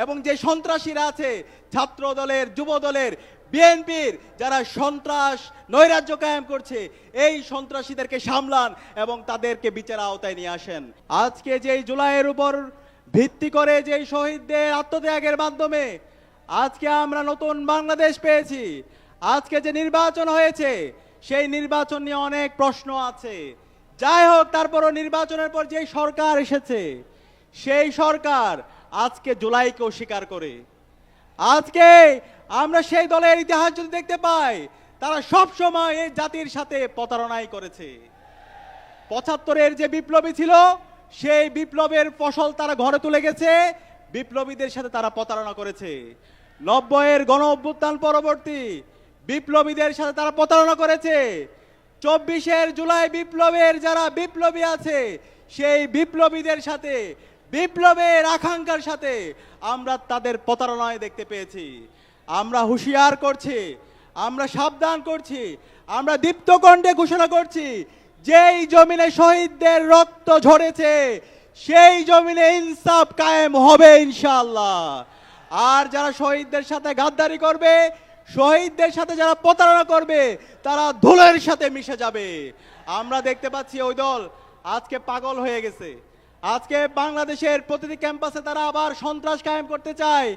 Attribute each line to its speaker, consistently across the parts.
Speaker 1: এবং যে সন্ত্রাসীরা আছে ছাত্র দলের, যুব দলের, বিএনপির যারা সন্ত্রাস নৈরাজ্য কায়েম করছে, এই সন্ত্রাসীদেরকে সামলান এবং তাদেরকে বিচার আওতায় নিয়ে আসেন। আজকে যেই জুলাইয়ের উপর ভিত্তি করে যেই শহীদদের আত্মত্যাগের মাধ্যমে আজকে আমরা নতুন বাংলাদেশ পেয়েছি, আজকে যে নির্বাচন হয়েছে সেই নির্বাচন নিয়ে অনেক প্রশ্ন আছে। যাই হোক, তারপরও নির্বাচনের পর যেই সরকার এসেছে সেই সরকার আজকে জুলাইকে অস্বীকার করে। আজকে আমরা সেই দলের ইতিহাস যদি দেখতে পাই, তারা সব সময় এই জাতির সাথে প্রতারণাই করেছে। ৭৫-এর যে বিপ্লবী ছিল সেই বিপ্লবের ফসল তারা ঘরে তুলে গেছে, বিপ্লবীদের সাথে তারা প্রতারণা করেছে। ৯০-এর গণ অভ্যুত্থান পরবর্তী বিপ্লবীদের সাথে তারা প্রতারণা করেছে। ২৪-এর জুলাই বিপ্লবের যারা বিপ্লবী আছে সেই বিপ্লবীদের সাথে, বিপ্লবের আকাঙ্ক্ষার সাথে আমরা তাদের প্রতারণায় দেখতে পেয়েছি। আমরা হুঁশিয়ার করছি, আমরা সাবধান করছি, আমরা দীপ্ত কণ্ঠে ঘোষণা করছি, যেই জমিনে শহীদদের রক্ত ঝরেছে সেই জমিনে ইনসাফ কায়েম হবে ইনশাআল্লাহ। আর যারা শহীদদের সাথে গাদ্দারি করবে, শহীদদের সাথে যারা প্রতারণা করবে, তারা ধুলোর সাথে মিশে যাবে। আমরা দেখতে পাচ্ছি ওই দল আজকে পাগল হয়ে গেছে। আজকে বাংলাদেশের প্রতিটি ক্যাম্পাসে তারা আবার সন্ত্রাস কায়েম করতে চায়,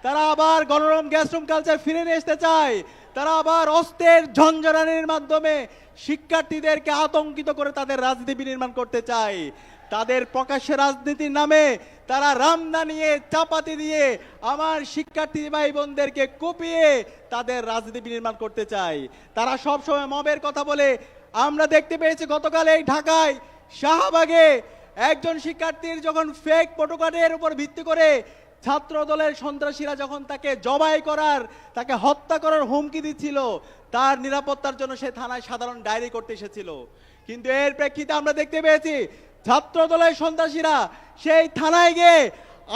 Speaker 1: তারা আবার গণরম গ্যাসরুম কালচার ফিরে নিয়ে আসতে চায়, তারা আবার অস্ত্রের ঝঞ্ঝানির মাধ্যমে শিক্ষার্থীদেরকে আতঙ্কিত করে তাদের রাজনীতি বিনির্মাণ করতে চায়। তাদের প্রকাশ্যে রাজনীতির নামে তারা রামদা নিয়ে, চাপাতি দিয়ে আমার শিক্ষার্থী ভাই বোনদেরকে কুপিয়ে তাদের রাজনীতি বিনির্মাণ করতে চায়। তারা সবসময় মবের কথা বলে। আমরা দেখতে পেয়েছি গতকাল এই ঢাকায় শাহবাগে একজন শিক্ষার্থীর যখন ফেক ফটোকার্ডের উপর ভিত্তি করে ছাত্র দলের সন্ত্রাসীরা যখন তাকে জবাই করার, তাকে হত্যা করার হুমকি দিচ্ছিল, তার নিরাপত্তার জন্য সে থানায় সাধারণ ডায়েরি করতে এসেছিল। কিন্তু এর প্রেক্ষিতে আমরা দেখতে পেয়েছি ছাত্র দলের সন্ত্রাসীরা সেই থানায় গিয়ে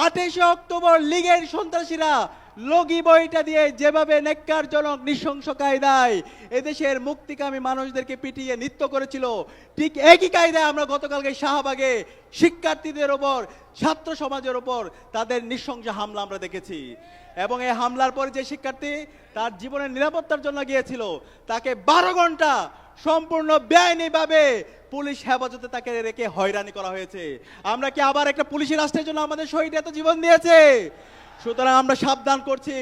Speaker 1: ২৮ অক্টোবর লীগের সন্ত্রাসীরা লগি বইটা দিয়ে যেভাবে নেককারজনক নৃশংস কায়দায় এদেশের মুক্তিকামী মানুষদেরকে পিটিয়ে নৃত্য করেছিল, ঠিক একই কায়দায় আমরা গতকালকে শাহবাগে শিক্ষার্থীদের ওপর, ছাত্র সমাজের ওপর তাদের নৃশংস হামলা আমরা দেখেছি। এবং এই হামলার পরে যে শিক্ষার্থী তার জীবনের নিরাপত্তার জন্য গিয়েছিল, তাকে ১২ ঘন্টা সম্পূর্ণ বেআইনিভাবে পুলিশ হেফাজতে তাকে রেখে হয়রানি করা হয়েছে। আমরা কি আবার একটা পুলিশি রাষ্ট্রের জন্য আমাদের শহীদ এত জীবন দিয়েছে? সুতরাং আমরা সাবধান করছি,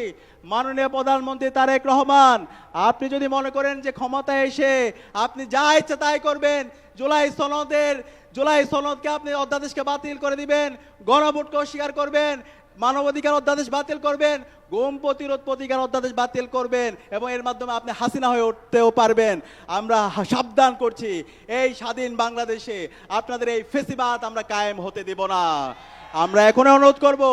Speaker 1: মাননীয় প্রধানমন্ত্রী তারেক রহমান, আপনি যদি মনে করেন যে ক্ষমতায় এসে আপনি যা ইচ্ছা তাই করবেন, জুলাই সনদকে আপনি অধ্যাদেশকে বাতিল করে দিবেন, গণভোটকে অস্বীকার করবেন, মানবাধিকার অধ্যাদেশ বাতিল করবেন, গুম প্রতিরোধ প্রতিকার অধ্যাদেশ বাতিল করবেন এবং এর মাধ্যমে আপনি হাসিনা হয়ে উঠতেও পারবেন। আমরা সাবধান করছি, এই স্বাধীন বাংলাদেশে আপনাদের এই ফেসিবাদ আমরা কায়েম হতে দেব না। আমরা এখন অনুরোধ করব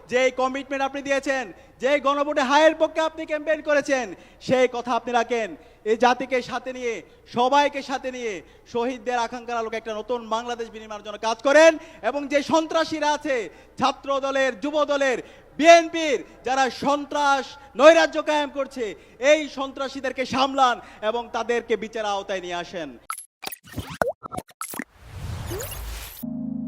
Speaker 1: যে এই কমিটমেন্ট আপনি দিয়েছেন, যে গণভোটে হায়ের পক্ষে আপনি ক্যাম্পেইন করেছেন, সেই কথা আপনি রাখেন। এই জাতিকে সাথে নিয়ে, সবাইকে সাথে নিয়ে শহীদদের আকাঙ্ক্ষার আলোকে একটা নতুন বাংলাদেশ বিনির্মাণের জন্য কাজ করেন। এবং যে সন্ত্রাসীরা আছে ছাত্র দলের, যুব দলের, বিএনপির যারা সন্ত্রাস নৈরাজ্য কায়েম করছে, এই সন্ত্রাসীদেরকে সামলান এবং তাদেরকে বিচার আওতায় নিয়ে আসেন।